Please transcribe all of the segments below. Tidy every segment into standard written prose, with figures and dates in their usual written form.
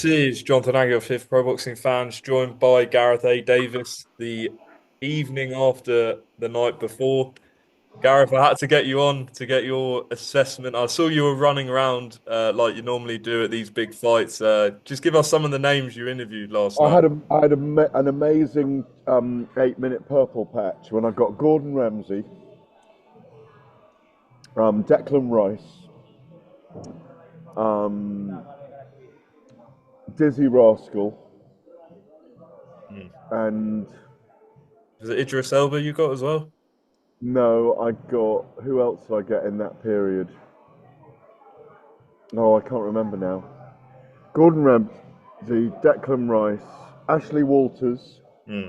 This is Jonathan Agger of Fifth Pro Boxing Fans, joined by Gareth A Davies the evening after the night before. Gareth, I had to get you on to get your assessment. I saw you were running around like you normally do at these big fights. Just give us some of the names you interviewed last I night. had an amazing 8 minute purple patch when I got Gordon Ramsay, Declan Rice, um, Dizzy Rascal, Hmm. and Was it Idris Elba you got as well? no, I got who else did I get in that period? Oh, I can't remember now. Gordon Ramsay, Declan Rice, Ashley Walters. Hmm.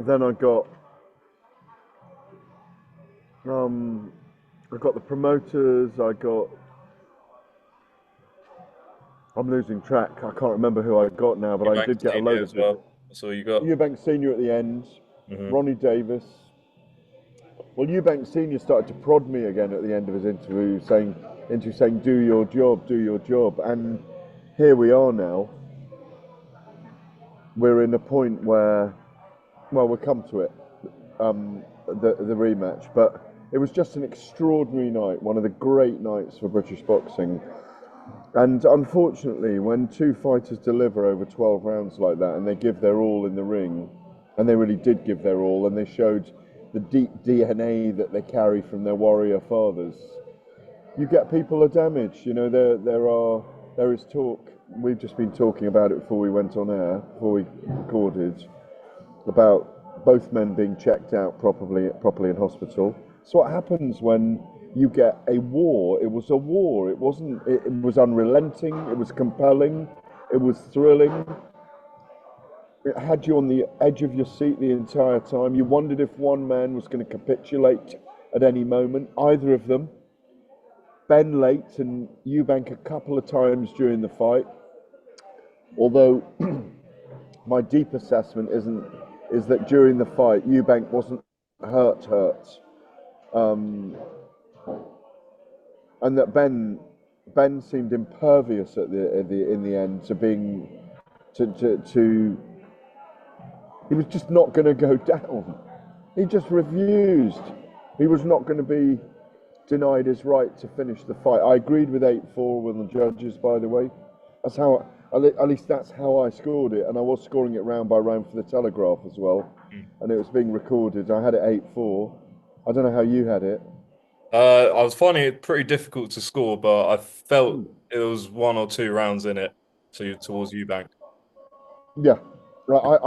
Then um, I got the promoters. I'm losing track. I can't remember who I got now, but I Eubank did get a Senior load as of good. well. That's all you got. Eubank Senior at the end, Hmm. Ronnie Davis. Well, Eubank Senior started to prod me again at the end of his interview, saying, do your job," and here we are now. We're in a point where, well, we'll come to it, the rematch, but it was just an extraordinary night, one of the great nights for British boxing. And unfortunately, when two fighters deliver over 12 rounds like that and they give their all in the ring, and they really did give their all, and they showed the deep DNA that they carry from their warrior fathers, you get people are damaged. You know, there is talk. We've just been talking about it before we went on air, before we recorded, about both men being checked out properly in hospital. So what happens when you get a war? It was a war. It wasn't. It was unrelenting. It was compelling. It was thrilling. It had you on the edge of your seat the entire time. You wondered if one man was going to capitulate at any moment. Either of them. Ben late and Eubank a couple of times during the fight. Although my deep assessment is that during the fight Eubank wasn't hurt, and that Ben seemed impervious in the end to being to he was just not going to go down. He just refused. He was not going to be denied his right to finish the fight. I agreed with 8-4 with the judges, by the way. That's how, at least that's how I scored it, and I was scoring it round by round for the Telegraph as well, and it was being recorded. I had it 8-4. I don't know how you had it. I was finding it pretty difficult to score, but I felt it was one or two rounds in it towards Eubank. Yeah, right.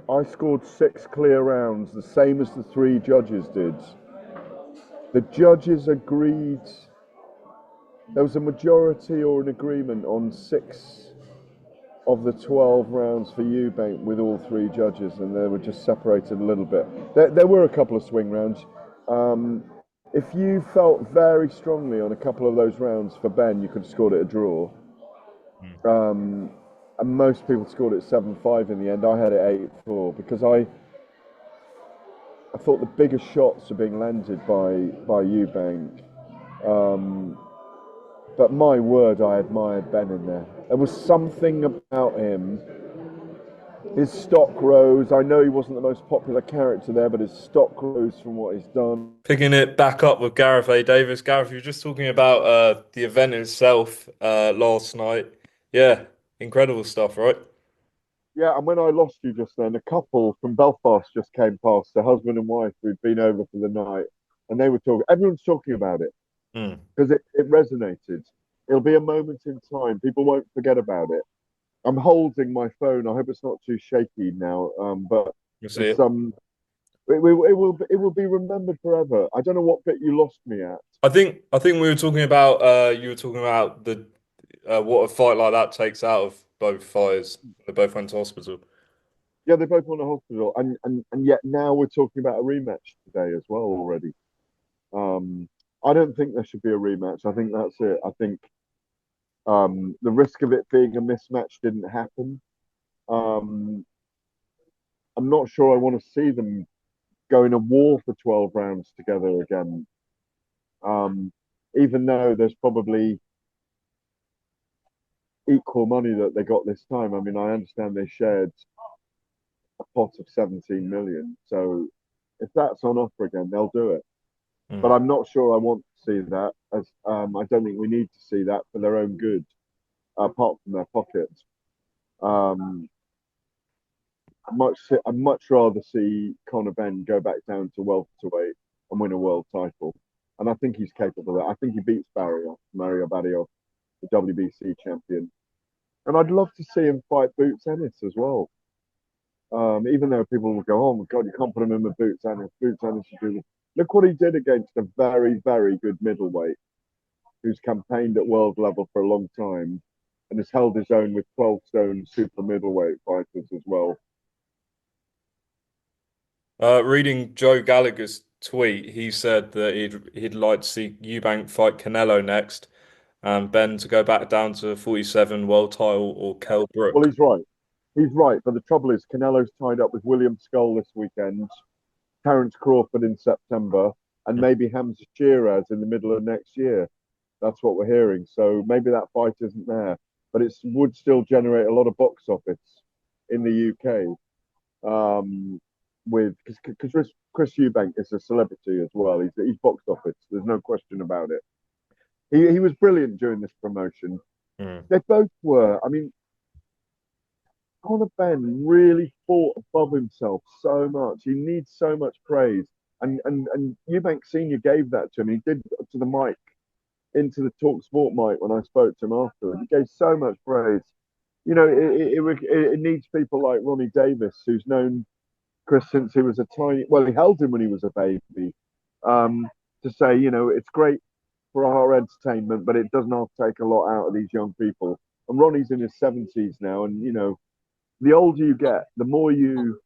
I scored 6 clear rounds, the same as the three judges did. The judges agreed. There was a majority or an agreement on 6 of the 12 rounds for Eubank with all three judges, and they were just separated a little bit. There were a couple of swing rounds. Um, if you felt very strongly on a couple of those rounds for Ben, you could have scored it a draw. Mm. And most people scored it 7-5 in the end. I had it 8-4 because I thought the biggest shots were being landed by Eubank. But my word, I admired Ben in there. There was something about him. His stock rose. I know he wasn't the most popular character there, but his stock rose from what he's done. Picking it back up with Gareth A Davies. Gareth, you were just talking about the event itself last night. Yeah, incredible stuff, right? Yeah, and when I lost you just then, a couple from Belfast just came past, the husband and wife who'd been over for the night, and they were talking. Everyone's talking about it Mm. because it resonated. It'll be a moment in time. People won't forget about it. I'm holding my phone. I hope it's not too shaky now. But You see it's it. it will be remembered forever. I don't know what bit you lost me at. I think we were talking about you were talking about the what a fight like that takes out of both fighters. They both went to hospital. Yeah, they both went to hospital, and yet now we're talking about a rematch today as well already. Um, I don't think there should be a rematch. I think that's it. I think the risk of it being a mismatch didn't happen. Um, I'm not sure I want to see them go in a war for 12 rounds together again. Um, Even though there's probably equal money that they got this time. I mean, I understand they shared a pot of 17 million. So if that's on offer again, they'll do it. But Mm. I'm not sure I want to see that. As I don't think we need to see that for their own good, apart from their pockets. Um, I'd much rather see Conor Benn go back down to welterweight and win a world title. And I think he's capable of that. I think he beats Mario Barrios, the WBC champion. And I'd love to see him fight Boots Ennis as well. Even though people will go, oh my God, you can't put him in with Boots Ennis. Boots Ennis should do this. Look what he did against a very, very good middleweight who's campaigned at world level for a long time and has held his own with 12 stone super middleweight fighters as well. Reading Joe Gallagher's tweet, he said that he'd like to see Eubank fight Canelo next, and Ben to go back down to 47 world title or Kell Well, Brook. he's right. He's right. But the trouble is, Canelo's tied up with William Skull this weekend, Terence Crawford in September, and maybe Hamza Sheeraz in the middle of next year. That's what we're hearing. So maybe that fight isn't there, but it would still generate a lot of box office in the UK. With because Chris Eubank is a celebrity as well. He's box office. There's no question about it. He was brilliant during this promotion. Mm. They both were. I mean, Conor Benn really fought above himself so much. He needs so much praise. And Eubank Senior gave that to him. He did to the mic, into the Talk Sport mic when I spoke to him afterwards. He gave so much praise. You know, it needs people like Ronnie Davis, who's known Chris since he was a tiny. Well, he held him when he was a baby. To say, you know, it's great for our entertainment, but it doesn't have to take a lot out of these young people. And Ronnie's in his 70s now, and you know, the older you get, the more you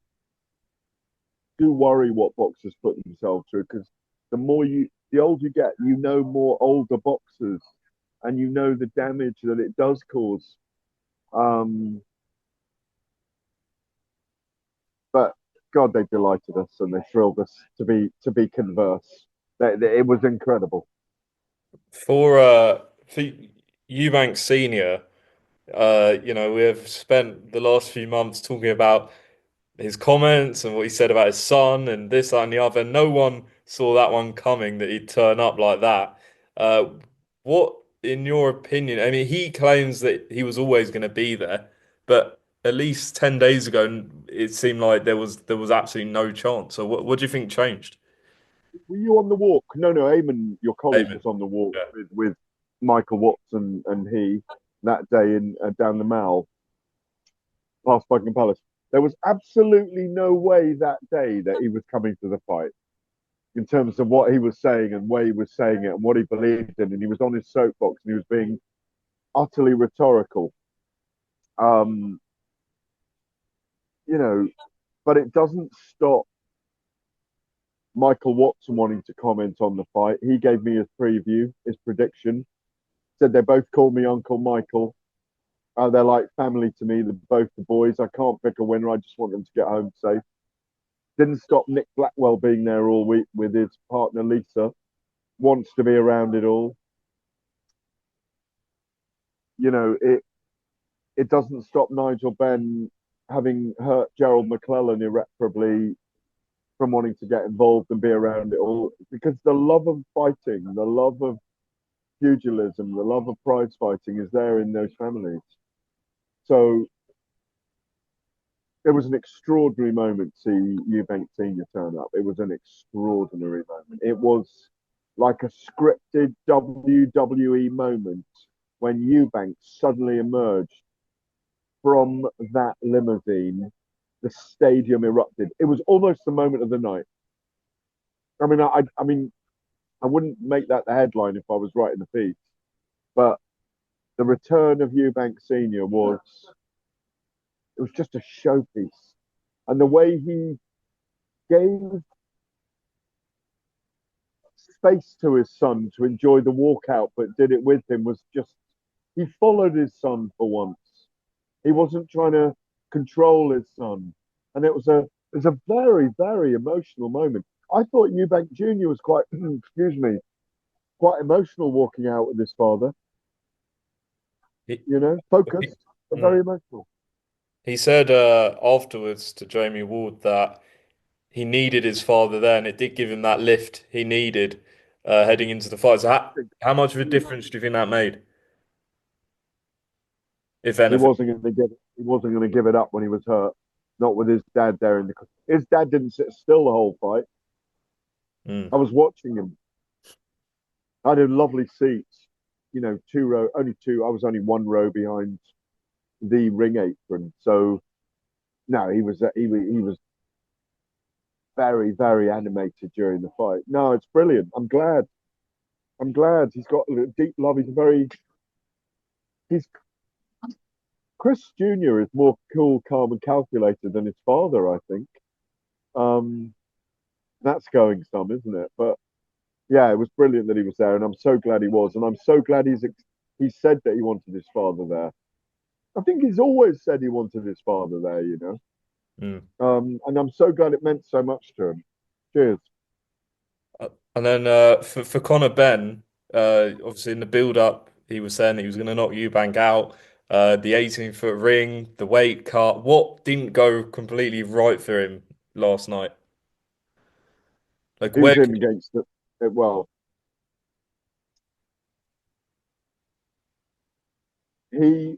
do worry what boxers put themselves through. Because the older you get, you know more older boxers, and you know the damage that it does cause. Um, but God, they delighted us and they thrilled us to be converse. It was incredible. For Eubank Senior, we have spent the last few months talking about his comments and what he said about his son and this, that, and the other. No one saw that one coming that he'd turn up like that. Uh, what, in your opinion, I mean, he claims that he was always going to be there, but at least 10 days ago, it seemed like there was absolutely no chance. So what do you think changed? Were you on the walk? No, no, Eamon, your colleague, David. was on the walk Yeah. with Michael Watson and he that day in down the Mall past Buckingham Palace. There was absolutely no way that day that he was coming to the fight in terms of what he was saying and where he was saying it and what he believed in. And he was on his soapbox and he was being utterly rhetorical. Um, you know, but it doesn't stop Michael Watson wanting to comment on the fight. He gave me his preview, his prediction. Said they both call me Uncle Michael. They're like family to me. They're both the boys. I can't pick a winner. I just want them to get home safe. Didn't stop Nick Blackwell being there all week with his partner Lisa. Wants to be around it all. You know, it doesn't stop Nigel Benn having hurt Gerald McClellan irreparably from wanting to get involved and be around it all. Because the love of fighting, the love of pugilism, the love of prize fighting is there in those families. So it was an extraordinary moment to see Eubank Senior turn up. It was an extraordinary moment. It was like a scripted WWE moment when Eubank suddenly emerged from that limousine. The stadium erupted. It was almost the moment of the night. I wouldn't make that the headline if I was writing the piece, but the return of Eubank Senior was just a showpiece, and the way he gave space to his son to enjoy the walkout, but did it with him was just he followed his son for once. He wasn't trying to control his son, and it was a very very emotional moment. I thought Eubank Jr. was quite excuse me quite emotional walking out with his father. He, he, focused, but mm. very emotional. He said afterwards to Jamie Ward that he needed his father there, and it did give him that lift he needed heading into the fight. So how much of a difference do you think that made, if anything? He wasn't going to give it up when he was hurt. Not with his dad there in the. His dad didn't sit still the whole fight. Mm. I was watching him. I had a lovely seat, two row, only two. I was only one row behind the ring apron. So no, he was very very animated during the fight. No, it's brilliant. I'm glad. I'm glad he's got a deep love. He's Chris Jr. is more cool, calm, and calculated than his father. I think that's going some, isn't it? But yeah, it was brilliant that he was there, and I'm so glad he was, and I'm so glad he said that he wanted his father there. I think he's always said he wanted his father there. Mm. And I'm so glad it meant so much to him. Cheers. And then for Conor Benn, obviously in the build-up, he was saying that he was going to knock Eubank out. The 18-foot ring, the weight cut. What didn't go completely right for him last night? Like He where was in could against well, he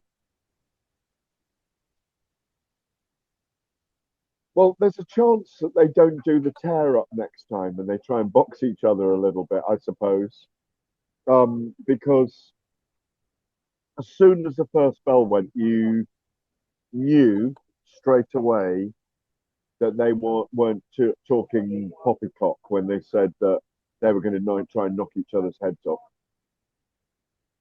well, there's a chance that they don't do the tear up next time and they try and box each other a little bit, I suppose. Because as soon as the first bell went, you knew straight away that they weren't talking poppycock when they said that they were going to try and knock each other's heads off.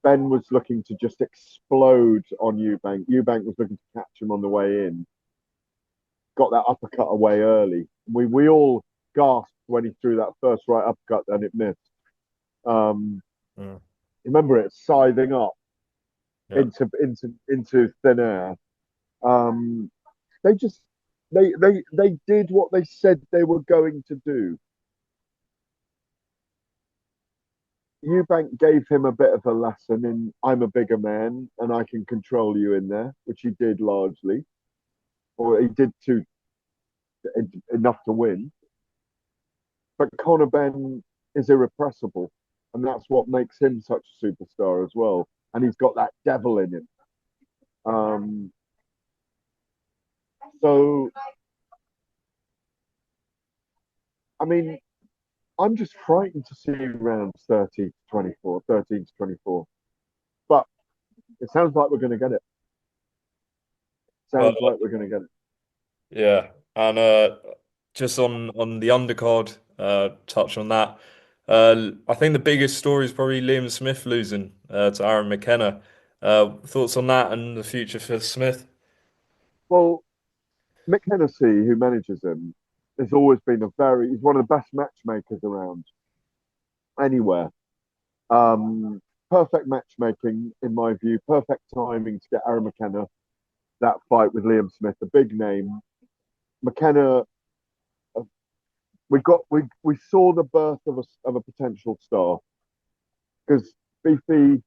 Ben was looking to just explode on Eubank. Eubank was looking to catch him on the way in. Got that uppercut away early. We all gasped when he threw that first right uppercut and it missed. Um, Mm, remember it scything up yeah. into thin air. Um, they just they did what they said they were going to do. Eubank gave him a bit of a lesson in I'm a bigger man and I can control you in there, which he did largely, or he did to enough to win. But Conor Benn is irrepressible, and that's what makes him such a superstar as well. And he's got that devil in him. Um, so, I mean, I'm just frightened to see rounds 30 to 24, 13 to 24. But it sounds like we're going to get it. Well, Sounds like we're going to get it. yeah. And just on the undercard, touch on that. I think the biggest story is probably Liam Smith losing to Aaron McKenna. Thoughts on that and the future for Smith? Well, Mick Hennessy, who manages him, has always been he's one of the best matchmakers around anywhere. Um, perfect matchmaking, in my view, perfect timing to get Aaron McKenna that fight with Liam Smith, a big name. McKenna, we saw the birth of a potential star because Beefy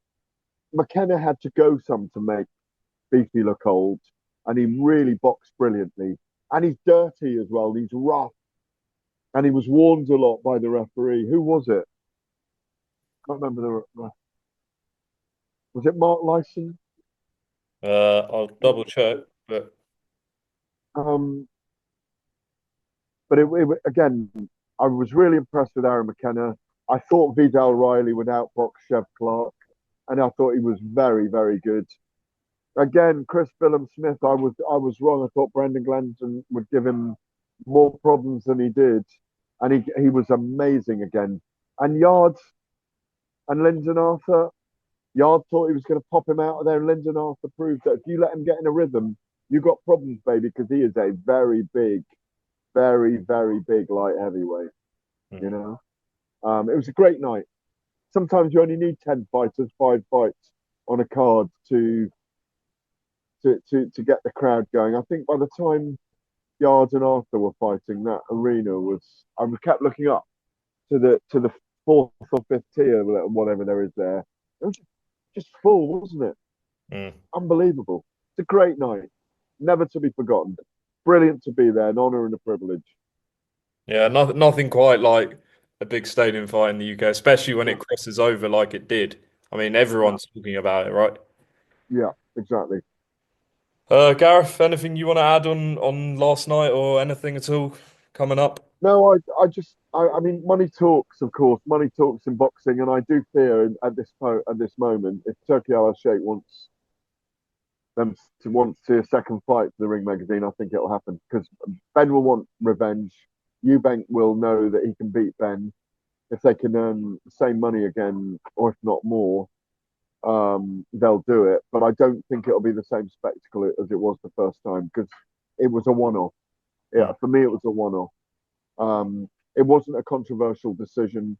McKenna had to go some to make Beefy look old, and he really boxed brilliantly. And he's dirty as well. He's rough, and he was warned a lot by the referee. Who was it? I can't remember the. Was it Mark Lyson? I'll double check, but Um, but again, I was really impressed with Aaron McKenna. I thought Vidal Riley would outbox Chev Clark, and I thought he was very, very good. Again, Chris Phillip Smith, I was wrong. I thought Brendan Glanton would give him more problems than he did, and he was amazing again. And Yards and Lyndon Arthur, Yard thought he was going to pop him out of there, and Lyndon Arthur proved that if you let him get in a rhythm, you got problems, baby, because he is a very, very big light heavyweight. You mm, know, it was a great night. Sometimes you only need 10 fighters, 5 fights on a card to get the crowd going. I think by the time Yards and Arthur were fighting, that arena was. I kept looking up to the fourth or fifth tier, whatever there is there. It was just full, wasn't it? Mm. Unbelievable. It's a great night, never to be forgotten. Brilliant to be there, an honour and a privilege. Yeah, nothing quite like a big stadium fight in the UK, especially when it No, crosses over like it did. I mean, no, everyone's talking about it, right? yeah, exactly. Gareth, anything you want to add on last night or anything at all coming up? No, I mean, money talks, of course. Money talks in boxing, and I do fear at this moment, if Turkey Al Sheikh wants to see a second fight for the Ring magazine, I think it'll happen because Ben will want revenge. Eubank will know that he can beat Ben if they can earn the same money again, or if not more. They'll do it, but I don't think it'll be the same spectacle as it was the first time because it was a one-off. Yeah, Mm. for me, it was a one-off. It wasn't a controversial decision.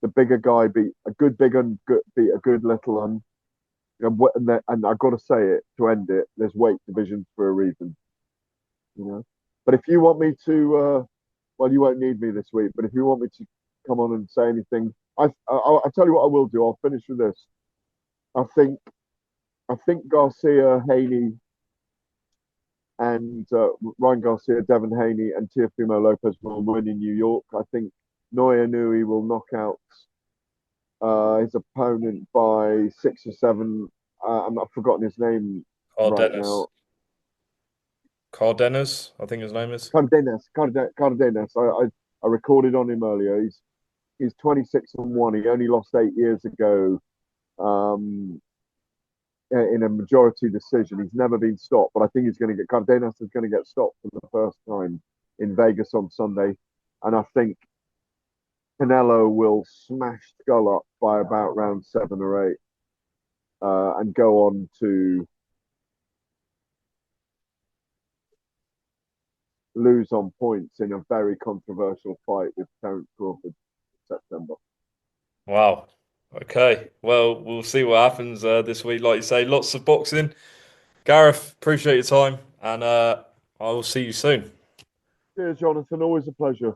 The bigger guy beat a good big un, beat a good little un, and I've got to say it to end it. There's weight divisions for a reason, you know. But if you want me to, well, you won't need me this week. But if you want me to come on and say anything, I'll tell you what I will do. I'll finish with this. I think I think Garcia, Haney, and Ryan Garcia, Devin Haney, and Teofimo Lopez will win in New York. I think Noya Nui will knock out his opponent by 6 or 7. I've forgotten his name right Cardenas. now. Cardenas, I think his name is. Cardenas. I recorded on him earlier. He's 26-1. He only lost 8 years ago um, in a majority decision. He's never been stopped, but I think he's going to get Cardenas is going to get stopped for the first time in Vegas on Sunday, and I think Canelo will smash Skull up by about round 7 or 8, and go on to lose on points in a very controversial fight with Terence Crawford in September. Wow. Okay. Well, we'll see what happens this week. Like you say, lots of boxing. Gareth, appreciate your time, and I will see you soon. Cheers, Jonathan. Always a pleasure.